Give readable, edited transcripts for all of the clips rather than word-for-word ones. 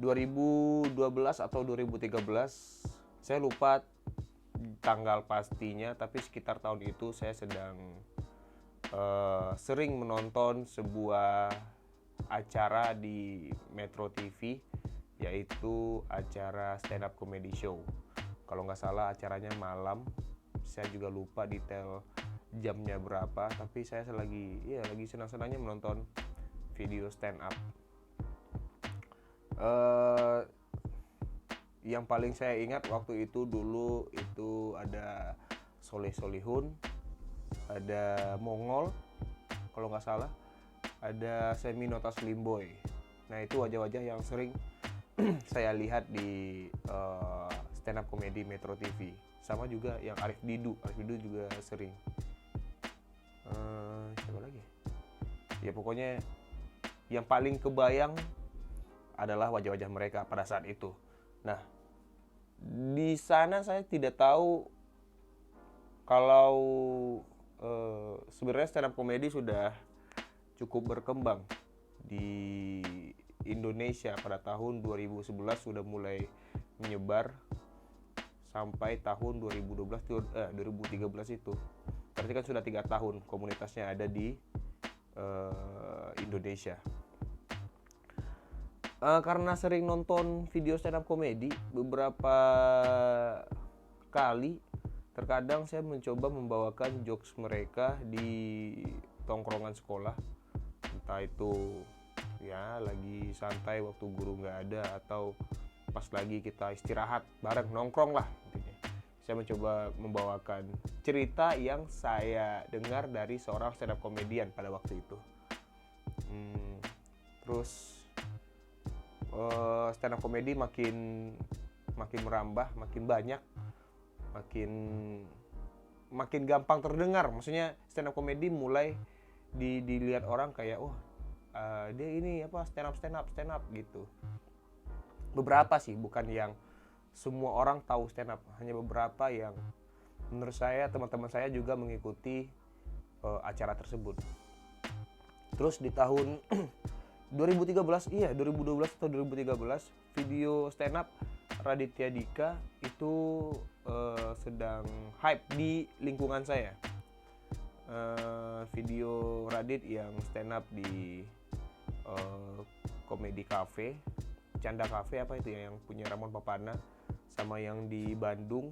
2012 atau 2013, saya lupa tanggal pastinya, tapi sekitar tahun itu saya sedang sering menonton sebuah acara di Metro TV, yaitu acara stand up comedy show. Kalau nggak salah acaranya malam, saya juga lupa detail jamnya berapa, tapi saya lagi senang-senangnya menonton video stand up. Yang paling saya ingat waktu itu dulu itu ada Soleh Solihun, ada Mongol kalau nggak salah, ada Seminoto Slimboy. Nah itu wajah-wajah yang sering saya lihat di stand up comedy Metro TV. Sama juga yang Arif Didu juga sering. Siapa lagi? Ya pokoknya yang paling kebayang adalah wajah-wajah mereka pada saat itu. Nah, di sana saya tidak tahu kalau sebenarnya stand up comedy sudah cukup berkembang di Indonesia. Pada tahun 2011 sudah mulai menyebar sampai tahun 2013 itu. Berarti kan sudah 3 tahun komunitasnya ada di Indonesia. Karena sering nonton video stand up comedy, beberapa kali terkadang saya mencoba membawakan jokes mereka di tongkrongan sekolah, entah itu ya lagi santai waktu guru nggak ada, atau pas lagi kita istirahat bareng nongkrong lah intinya. Saya mencoba membawakan cerita yang saya dengar dari seorang stand up comedian pada waktu itu. Terus stand up comedy makin merambah, makin banyak, makin gampang terdengar. Maksudnya stand up comedy mulai dilihat orang kayak dia ini apa stand up gitu. Beberapa sih, bukan yang semua orang tahu stand up, hanya beberapa yang menurut saya, teman-teman saya juga mengikuti acara tersebut. Terus di tahun 2012 atau 2013, video stand up Raditya Dika itu sedang hype di lingkungan saya. Video Radit yang stand up di Comedy Cafe, Canda Cafe apa itu ya, yang punya Ramon Papana, sama yang di Bandung,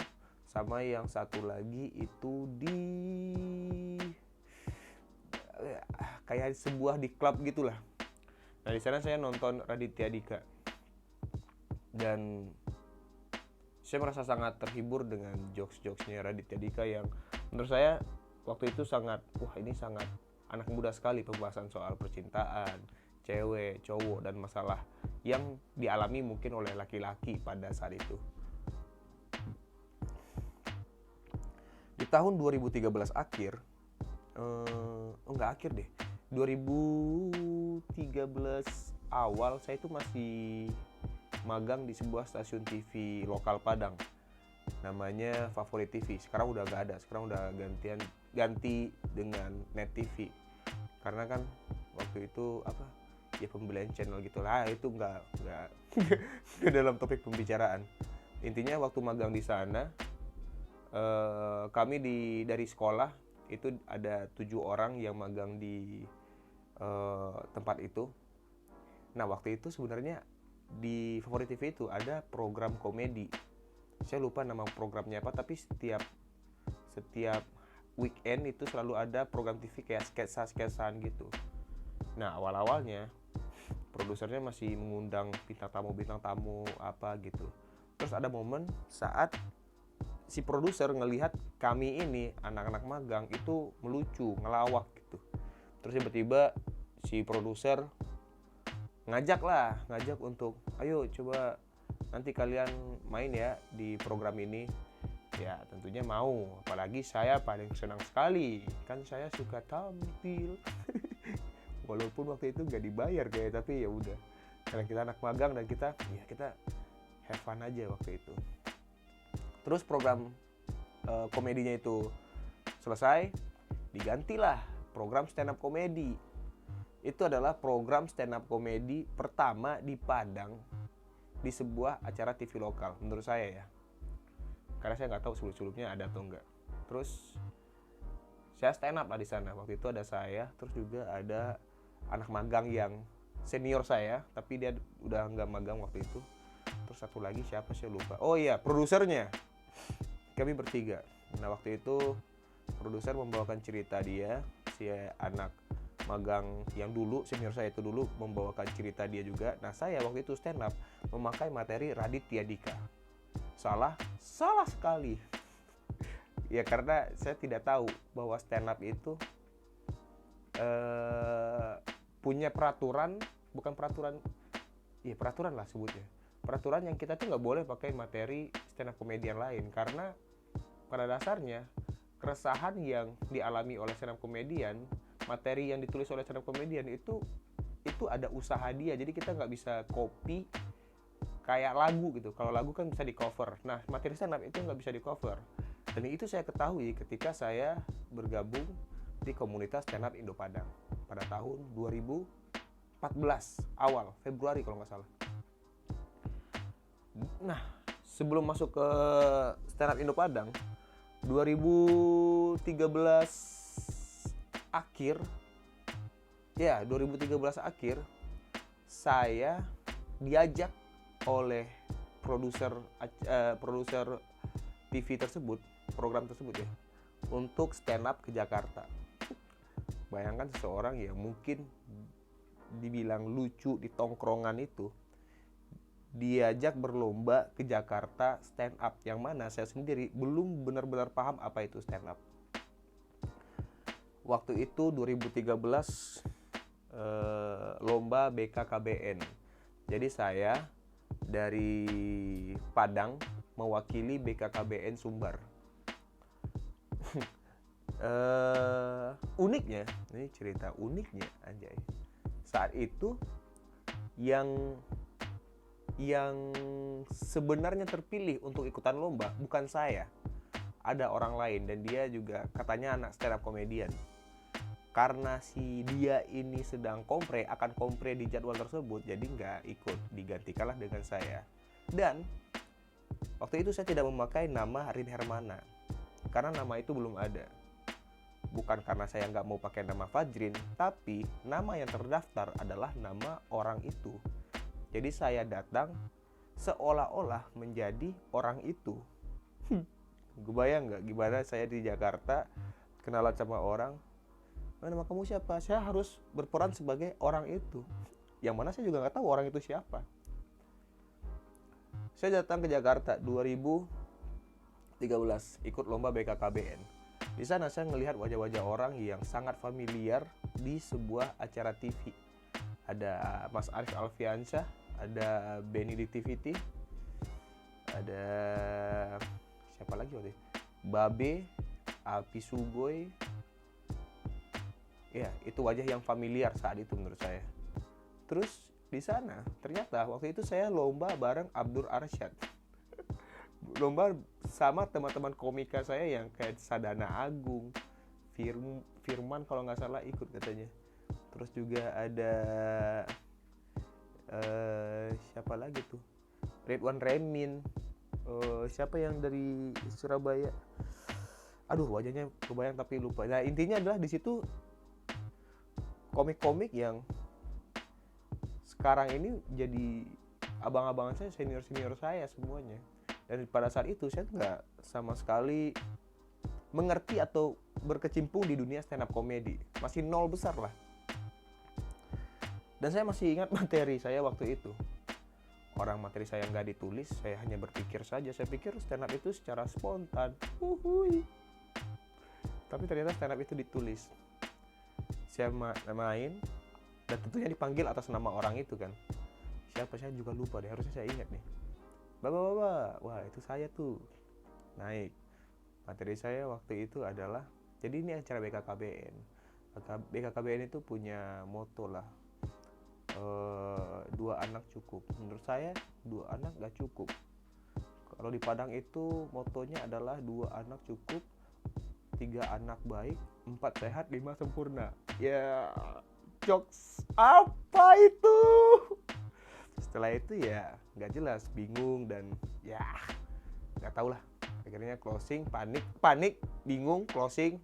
sama yang satu lagi itu di kayak sebuah di klub gitulah. Nah di sana saya nonton Raditya Dika dan saya merasa sangat terhibur dengan jokes-jokesnya Raditya Dika yang menurut saya waktu itu sangat anak muda sekali, pembahasan soal percintaan, cewek, cowok, dan masalah yang dialami mungkin oleh laki-laki pada saat itu. Di tahun 2013 akhir, 2013 awal saya itu masih magang di sebuah stasiun TV lokal Padang, namanya Favorit TV. Sekarang udah gak ada, sekarang udah ganti dengan Net TV. Karena kan waktu itu pembelian channel gitulah, itu nggak dalam topik pembicaraan. Intinya waktu magang di sana, kami dari sekolah itu ada 7 orang yang magang di tempat itu. Nah waktu itu sebenarnya di Favorit TV itu ada program komedi. Saya lupa nama programnya apa, tapi setiap weekend itu selalu ada program TV kayak sketsa-sketsaan gitu. Nah awal-awalnya produsernya masih mengundang bintang tamu apa gitu. Terus ada momen saat si produser ngelihat kami ini anak-anak magang itu melucu, ngelawak gitu. Terus tiba-tiba si produser ngajak untuk ayo coba nanti kalian main ya di program ini. Ya tentunya mau, apalagi saya paling senang sekali, kan saya suka tampil. Walaupun waktu itu gak dibayar kayak, tapi ya udah, karena kita anak magang dan kita have fun aja waktu itu. Terus program komedinya itu selesai, digantilah program stand up comedy. Itu adalah program stand up comedy pertama di Padang di sebuah acara TV lokal menurut saya ya, karena saya nggak tahu sebelum-sebelumnya ada atau enggak. Terus saya stand up lah di sana. Waktu itu ada saya, terus juga ada anak magang yang senior saya, tapi dia udah nggak magang waktu itu. Terus satu lagi siapa saya lupa. Oh iya, produsernya. Kami bertiga. Nah waktu itu produser membawakan cerita dia, si anak magang yang dulu senior saya itu dulu membawakan cerita dia juga. Nah saya waktu itu stand up memakai materi Raditya Dika. Salah sekali. Ya karena saya tidak tahu bahwa stand up itu punya peraturan, bukan peraturan, ya peraturan lah sebutnya. Peraturan yang kita tuh nggak boleh pakai materi stand up komedian lain, karena pada dasarnya keresahan yang dialami oleh stand up komedian, materi yang ditulis oleh stand up komedian itu ada usaha dia, jadi kita nggak bisa copy kayak lagu gitu. Kalau lagu kan bisa di cover, nah materi stand up itu nggak bisa di cover. Dan itu saya ketahui ketika saya bergabung di komunitas stand up Indo Padang pada tahun 2014 awal Februari kalau nggak salah. Nah sebelum masuk ke stand up Indo Padang 2013 akhir, ya 2013 akhir saya diajak oleh produser TV tersebut, program tersebut ya, untuk stand up ke Jakarta. Bayangkan seseorang yang mungkin dibilang lucu di tongkrongan itu diajak berlomba ke Jakarta stand up, yang mana saya sendiri belum benar-benar paham apa itu stand up. Waktu itu 2013 lomba BKKBN. Jadi saya dari Padang mewakili BKKBN Sumbar. Uniknya, ini cerita uniknya anjay. Saat itu yang sebenarnya terpilih untuk ikutan lomba bukan saya. Ada orang lain dan dia juga katanya anak stand up comedian. Karena si dia ini sedang akan kompre di jadwal tersebut, jadi nggak ikut, digantikanlah dengan saya. Dan waktu itu saya tidak memakai nama Rin Hermana karena nama itu belum ada. Bukan karena saya nggak mau pakai nama Fajrin, tapi nama yang terdaftar adalah nama orang itu. Jadi saya datang seolah-olah menjadi orang itu. Gue bayang nggak gimana saya di Jakarta kenalan sama orang, nama kamu siapa? Saya harus berperan sebagai orang itu, yang mana saya juga nggak tahu orang itu siapa. Saya datang ke Jakarta 2013 ikut lomba BKKBN. Di sana saya melihat wajah-wajah orang yang sangat familiar di sebuah acara TV. Ada Mas Arif Alfiansyah, ada Benny Dictivity, ada siapa lagi waktu itu? Babe, Alpi Sugoy. Ya, itu wajah yang familiar saat itu menurut saya. Terus di sana ternyata waktu itu saya lomba bareng Abdur Arsyad. Lomba sama teman-teman komika saya yang kayak Sadana Agung, Firman kalau nggak salah ikut katanya. Terus juga ada siapa lagi tuh? Ridwan Remin. Siapa yang dari Surabaya? Aduh, wajahnya kebayang tapi lupa. Nah, intinya adalah di situ komik-komik yang sekarang ini jadi abang-abangan saya, senior-senior saya semuanya. Dan pada saat itu saya nggak sama sekali mengerti atau berkecimpung di dunia stand up comedy. Masih nol besar lah. Dan saya masih ingat materi saya waktu itu. Orang materi saya nggak ditulis, saya hanya berpikir saja. Saya pikir stand up itu secara spontan. Tapi ternyata stand up itu ditulis. Saya main, dan tentunya dipanggil atas nama orang itu kan. Siapa saya juga lupa deh, harusnya saya ingat nih. Bapak, wah itu saya tuh. Naik. Materi saya waktu itu adalah, jadi ini acara BKKBN. BKKBN itu punya moto lah. 2 anak cukup. Menurut saya 2 anak gak cukup. Kalau di Padang itu motonya adalah 2 anak cukup, 3 anak baik, 4 sehat, 5 sempurna. Ya, jokes apa itu? Setelah itu ya nggak jelas, bingung, dan ya nggak tahu lah. Akhirnya closing, panik, bingung, closing,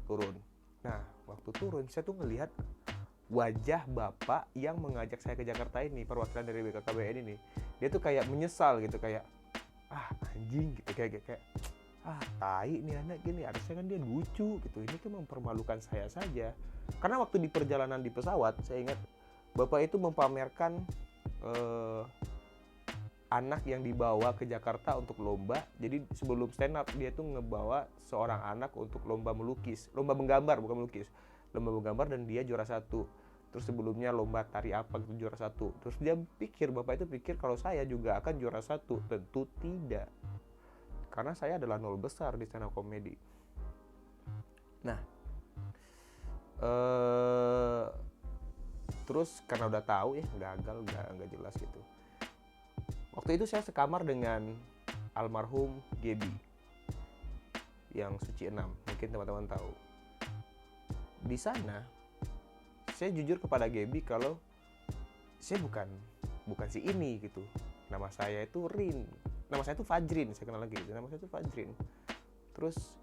turun. Nah, waktu turun saya tuh ngelihat wajah bapak yang mengajak saya ke Jakarta ini, perwakilan dari BKKBN ini. Dia tuh kayak menyesal gitu, kayak anjing gitu, kayak tai nih anak gini, harusnya kan dia lucu gitu, ini kan mempermalukan saya saja. Karena waktu di perjalanan di pesawat, saya ingat bapak itu mempamerkan anak yang dibawa ke Jakarta untuk lomba. Jadi sebelum stand up dia tuh ngebawa seorang anak untuk lomba melukis, lomba menggambar, bukan melukis, lomba menggambar, dan dia juara 1. Terus sebelumnya lomba tari apa gitu juara 1. Terus dia pikir, bapak itu pikir kalau saya juga akan juara 1. Tentu tidak, karena saya adalah nol besar di stand up comedy. Nah, terus karena udah tahu ya gagal, nggak jelas gitu. Waktu itu saya sekamar dengan almarhum Gebi yang Suci 6, mungkin teman-teman tahu. Di sana saya jujur kepada Gebi kalau saya bukan si ini gitu. Nama saya itu Rin. Nama saya itu Fajrin, saya kenal lagi. Nama saya itu Fajrin. Terus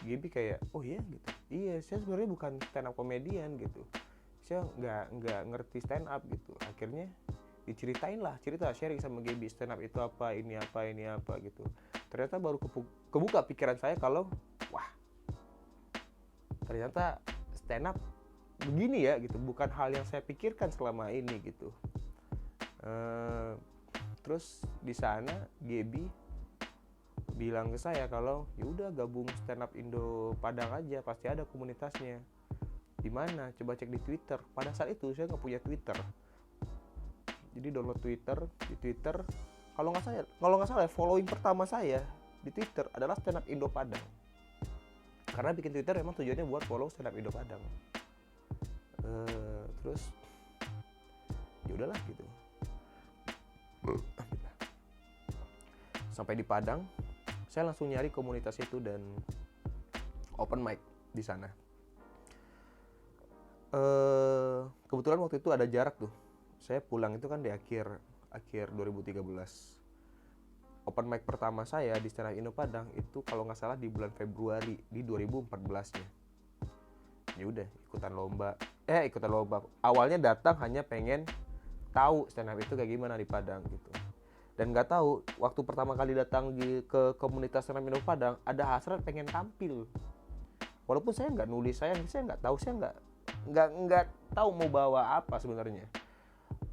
Gebi kayak, oh iya gitu. Iya, saya sebenarnya bukan stand up comedian gitu. Saya nggak ngerti stand up gitu. Akhirnya diceritain lah, sharing sama Gebi, stand up itu apa, ini apa gitu. Ternyata baru kebuka pikiran saya kalau wah, ternyata stand up begini ya gitu, bukan hal yang saya pikirkan selama ini gitu. Terus di sana Gebi bilang ke saya kalau ya udah gabung stand up Indo Padang aja, pasti ada komunitasnya. Di mana? Coba cek di Twitter. Pada saat itu saya nggak punya Twitter, jadi download Twitter. Di Twitter kalau nggak salah following pertama saya di Twitter adalah stand up Indo Padang, karena bikin Twitter emang tujuannya buat follow stand up Indo Padang. Terus ya udahlah gitu. Sampai di Padang saya langsung nyari komunitas itu dan open mic di sana. Kebetulan waktu itu ada jarak tuh. Saya pulang itu kan di akhir 2013. Open mic pertama saya di stand up Indo Padang itu kalau nggak salah di bulan Februari di 2014-nya. Ya udah ikutan lomba. Awalnya datang hanya pengen tahu stand up itu kayak gimana di Padang gitu. Dan nggak tahu waktu pertama kali datang ke komunitas stand up Indo Padang ada hasrat pengen tampil. Walaupun saya nggak nulis, saya nggak tahu, saya nggak tahu mau bawa apa sebenarnya.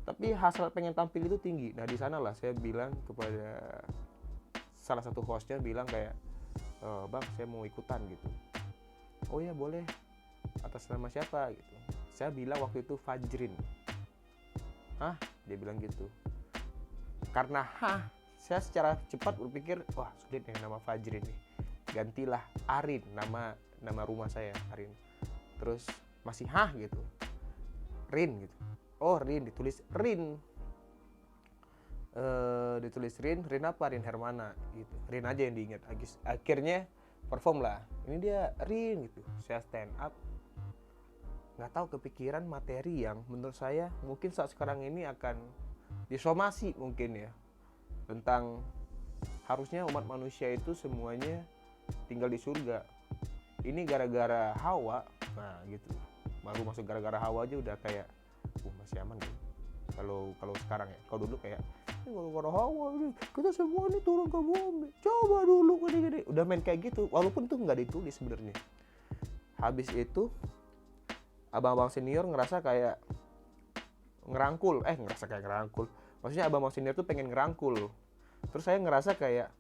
Tapi hasrat pengen tampil itu tinggi. Nah di sanalah saya bilang kepada salah satu hostnya, bilang kayak, bang saya mau ikutan gitu. Oh ya boleh, atas nama siapa gitu. Saya bilang waktu itu Fajrin. Hah? Dia bilang gitu. Karena saya secara cepat berpikir, wah sulit nih nama Fajrin nih. Gantilah Arin, nama rumah saya Arin. Terus masih gitu. Rin gitu. Oh Rin, ditulis Rin. Rin apa? Rin Hermana gitu. Rin aja yang diingat. Akhirnya perform lah. Ini dia Rin gitu. Saya stand up. Nggak tahu kepikiran materi yang menurut saya mungkin saat sekarang ini akan disomasi mungkin ya. Tentang harusnya umat manusia itu semuanya tinggal di surga. Ini gara-gara Hawa. Nah gitu. Baru masuk gara-gara Hawa aja udah kayak masih aman deh. Kalau sekarang ya. Kalau dulu kayak gara-gara Hawa nih, kita semua nih turun ke bumi. Coba dulu gini-gini. Udah main kayak gitu. Walaupun itu nggak ditulis sebenarnya. Habis itu abang-abang senior ngerasa kayak ngerangkul. Maksudnya abang-abang senior tuh pengen ngerangkul. Terus saya ngerasa kayak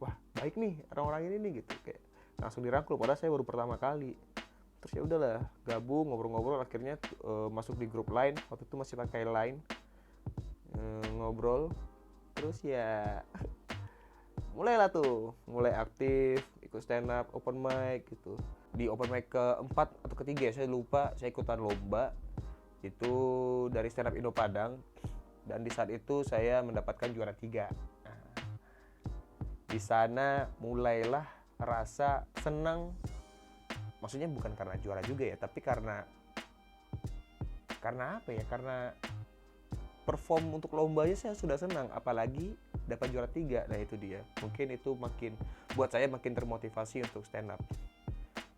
wah baik nih orang-orang ini nih gitu. Kayak langsung dirangkul. Padahal saya baru pertama kali. Terus ya udahlah gabung ngobrol-ngobrol, akhirnya masuk di grup Line. Waktu itu masih pakai Line, ngobrol. Terus ya mulai aktif ikut stand up, open mic gitu. Di open mic keempat atau ketiga saya lupa, saya ikutan lomba itu dari stand up Indo Padang, dan di saat itu saya mendapatkan juara 3. Nah, di sana mulailah rasa senang. Maksudnya bukan karena juara juga ya, tapi karena apa ya? Karena perform untuk lomba aja saya sudah senang, apalagi dapat juara 3. Nah itu dia, mungkin itu makin buat saya makin termotivasi untuk stand up.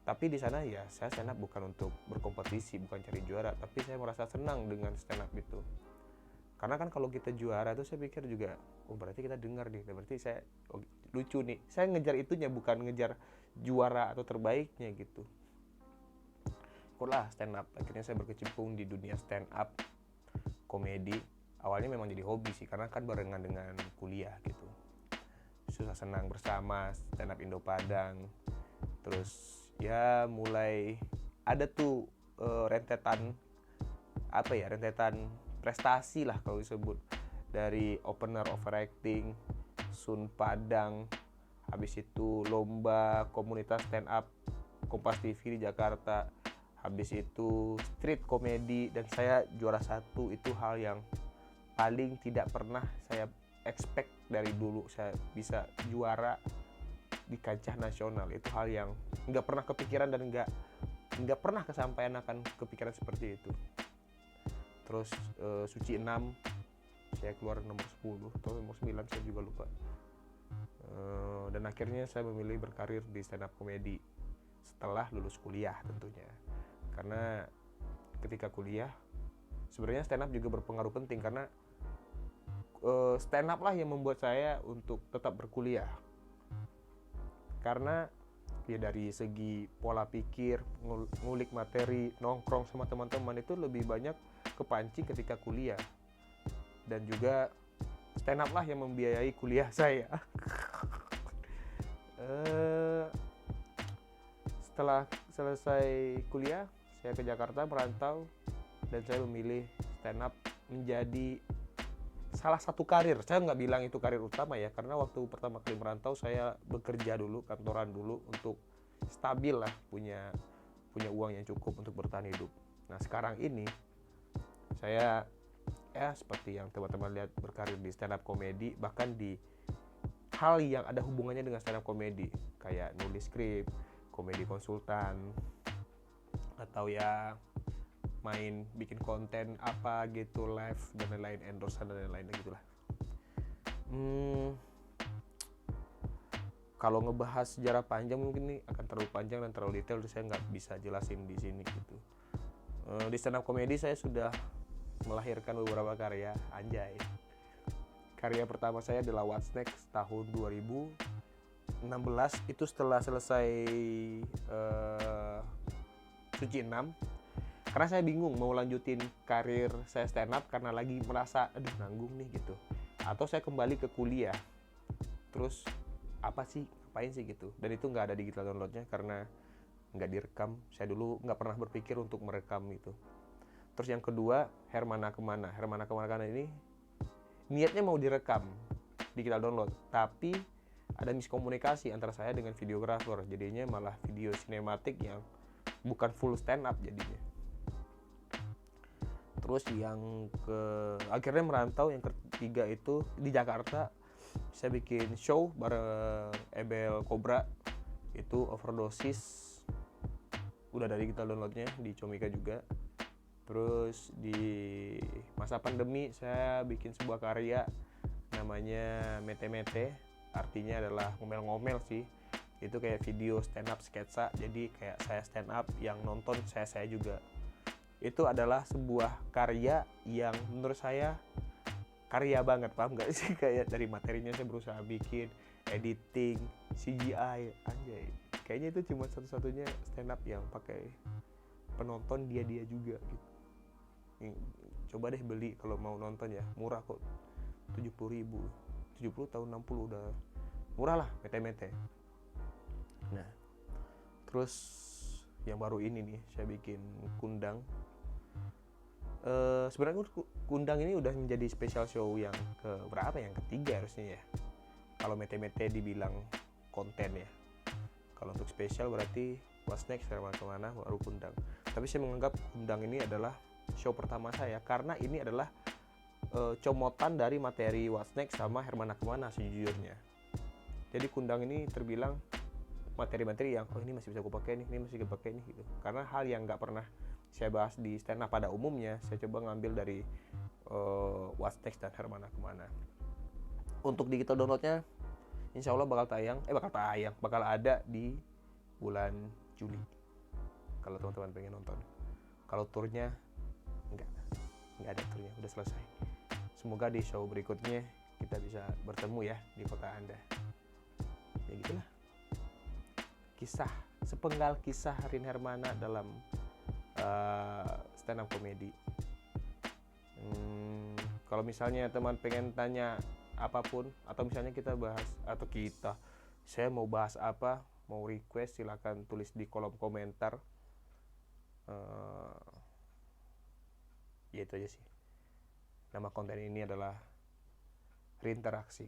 Tapi di sana ya saya stand up bukan untuk berkompetisi, bukan cari juara, tapi saya merasa senang dengan stand up itu. Karena kan kalau kita juara tuh saya pikir juga, oh berarti kita dengar nih, berarti saya lucu nih. Saya ngejar itunya, bukan ngejar juara atau terbaiknya gitu. Ikutlah stand up, akhirnya saya berkecimpung di dunia stand up komedi. Awalnya memang jadi hobi sih, karena kan barengan dengan kuliah gitu. Susah senang bersama stand up Indo Padang. Terus ya mulai ada tuh rentetan prestasi lah kalau disebut, dari opener overacting, Sun Padang, habis itu lomba komunitas stand up Kompas TV di Jakarta, habis itu street comedy, dan saya juara 1. Itu hal yang paling tidak pernah saya expect dari dulu, saya bisa juara di kancah nasional. Itu hal yang nggak pernah kepikiran dan nggak pernah kesampaian akan kepikiran seperti itu. Terus Suci 6 saya keluar nomor 10 atau nomor 9, saya juga lupa. Dan akhirnya saya memilih berkarir di stand up comedy setelah lulus kuliah tentunya. Karena ketika kuliah sebenarnya stand up juga berpengaruh penting, karena stand up lah yang membuat saya untuk tetap berkuliah. Karena ya dari segi pola pikir, ngulik materi, nongkrong sama teman-teman itu lebih banyak kepancing ketika kuliah. Dan juga stand up lah yang membiayai kuliah saya. Setelah selesai kuliah, saya ke Jakarta merantau, dan saya memilih stand up menjadi salah satu karir. Saya nggak bilang itu karir utama ya, karena waktu pertama kali merantau saya bekerja dulu, kantoran dulu, untuk stabil lah, punya uang yang cukup untuk bertahan hidup. Nah sekarang ini saya ya seperti yang teman-teman lihat, berkarir di stand up comedy, bahkan di hal yang ada hubungannya dengan stand up comedy, kayak nulis skrip, komedi konsultan, atau ya main bikin konten apa gitu, live dan lain-lain, endorse dan lain-lain gitulah. Kalau ngebahas sejarah panjang mungkin nih akan terlalu panjang dan terlalu detail, saya nggak bisa jelasin di sini gitu. Di stand up comedy saya sudah melahirkan beberapa karya, anjay. Karya pertama saya adalah What's Next tahun 2016, itu setelah selesai Suci 6. Karena saya bingung mau lanjutin karir saya stand up karena lagi merasa aduh nanggung nih gitu, atau saya kembali ke kuliah terus ngapain sih gitu. Dan itu nggak ada digital downloadnya karena nggak direkam. Saya dulu nggak pernah berpikir untuk merekam gitu. Terus yang kedua, Hermana Kemana ini niatnya mau direkam digital download, tapi ada miskomunikasi antara saya dengan videografer, jadinya malah video sinematik yang bukan full stand up jadinya. Terus yang akhirnya merantau, yang ketiga itu di Jakarta, saya bikin show bareng Ebel Cobra, itu Overdosis, udah dari digital downloadnya di Comika juga. Terus di masa pandemi saya bikin sebuah karya namanya Mete-Mete, artinya adalah ngomel-ngomel sih. Itu kayak video stand up sketsa, jadi kayak saya stand up, yang nonton saya juga. Itu adalah sebuah karya yang menurut saya karya banget, paham gak sih? Kayak dari materinya saya berusaha bikin, editing, CGI, anjay. Kayaknya itu cuma satu-satunya stand up yang pakai penonton dia juga gitu. Coba deh beli kalau mau nonton ya, murah kok, 70.000, 70 tahun 60 udah murah lah, mete-mete. Nah terus yang baru ini nih, saya bikin Kundang. Sebenarnya Kundang ini udah menjadi special show yang ketiga harusnya ya, kalau mete-mete dibilang konten ya. Kalau untuk spesial berarti What's Next, Hermana Kemana, baru Kundang. Tapi saya menganggap Kundang ini adalah show pertama saya, karena ini adalah comotan dari materi What's Next sama Hermana Kemana sejujurnya. Jadi Kundang ini terbilang materi-materi yang ini masih bisa gue pakai nih, ini masih gue pakai nih gitu. Karena hal yang nggak pernah saya bahas di stand up pada umumnya, saya coba ngambil dari What's Next dan Hermana Kemana. Untuk digital downloadnya insya Allah bakal ada di bulan Juli kalau teman-teman pengen nonton. Kalau turnya nggak ada turnya, udah selesai. Semoga di show berikutnya kita bisa bertemu ya di kota Anda. Ya gitulah, sepenggal kisah Rin Hermana dalam stand up comedy. Kalau misalnya teman pengen tanya apapun, atau misalnya saya mau bahas apa, mau request, silakan tulis di kolom komentar. Ya itu aja sih. Nama konten ini adalah Rinteraksi.